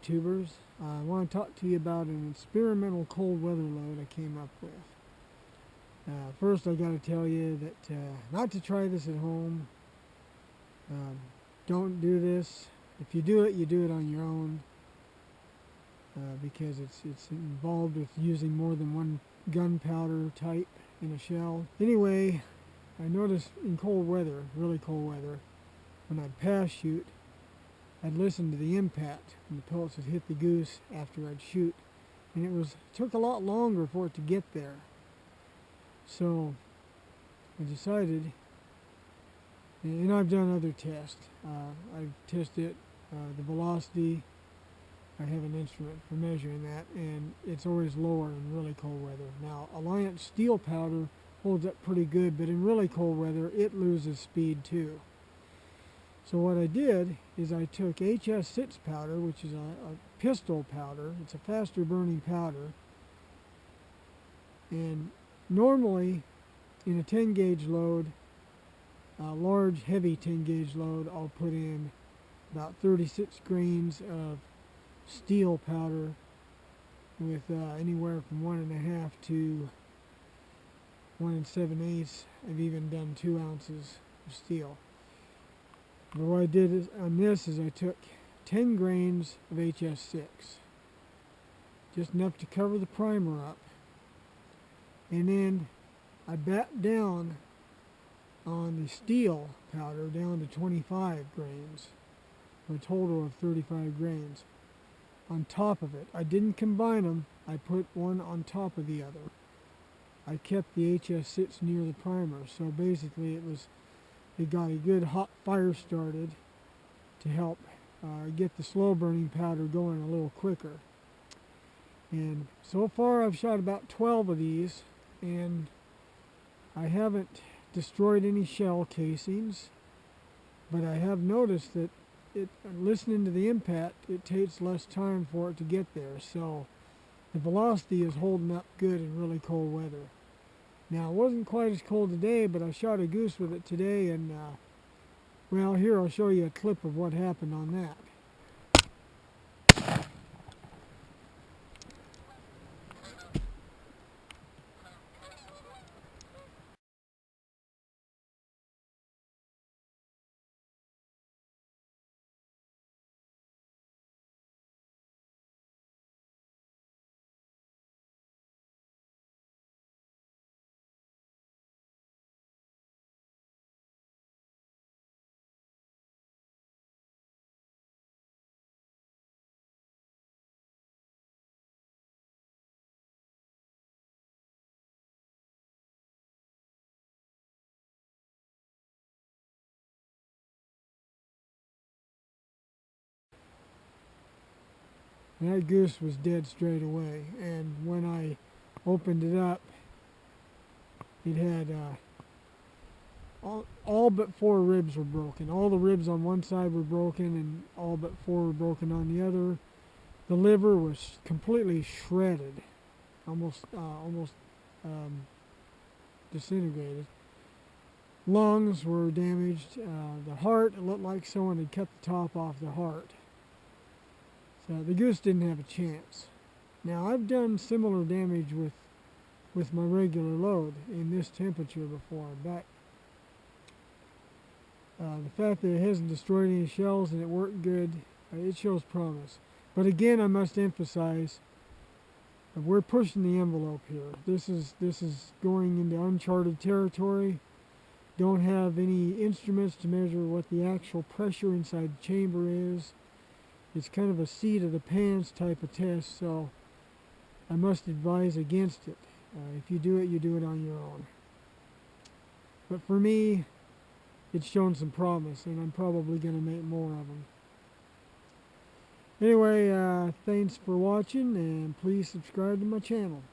YouTubers. I want to talk to you about an experimental cold weather load I came up with. First I got to tell you that not to try this at home. Don't do this. If you do it on your own, because it's involved with using more than one gunpowder type in a shell. Anyway, I noticed in cold weather, really cold weather, when I'd pass shoot, I'd listen to the impact when the pellets would hit the goose after I'd shoot, and it took a lot longer for it to get there. So I decided, and I've done other tests. I've tested the velocity. I have an instrument for measuring that, and it's always lower in really cold weather. Now, Alliance steel powder holds up pretty good, but in really cold weather, it loses speed too. So what I did is I took HS6 powder, which is a pistol powder. It's a faster burning powder. And normally, in a 10 gauge load, a large heavy 10 gauge load, I'll put in about 36 grains of steel powder with anywhere from 1.5 to 1 7/8. I've even done 2 ounces of steel. But what I did on this is I took 10 grains of HS6, just enough to cover the primer up, and then I backed down on the steel powder down to 25 grains, for a total of 35 grains on top of it. I didn't combine them, I put one on top of the other. I kept the HS6 near the primer, so basically it got a good hot fire started to help get the slow burning powder going a little quicker. And so far I've shot about 12 of these, and I haven't destroyed any shell casings, but I have noticed that listening to the impact, it takes less time for it to get there. So the velocity is holding up good in really cold weather. Now, it wasn't quite as cold today, but I shot a goose with it today, and well, here I'll show you a clip of what happened on that. And that goose was dead straight away, and when I opened it up, it had all but 4 ribs were broken. All the ribs on one side were broken, and all but 4 were broken on the other. The liver was completely shredded, almost disintegrated. Lungs were damaged. The heart, it looked like someone had cut the top off the heart. So the goose didn't have a chance. Now, I've done similar damage with my regular load in this temperature before, but the fact that it hasn't destroyed any shells and it worked good, it shows promise. But again, I must emphasize that we're pushing the envelope here. This is going into uncharted territory. Don't have any instruments to measure what the actual pressure inside the chamber is. It's kind of a seat of the pants type of test, so I must advise against it. If you do it on your own. But for me, it's shown some promise, and I'm probably going to make more of them. Anyway, thanks for watching, and please subscribe to my channel.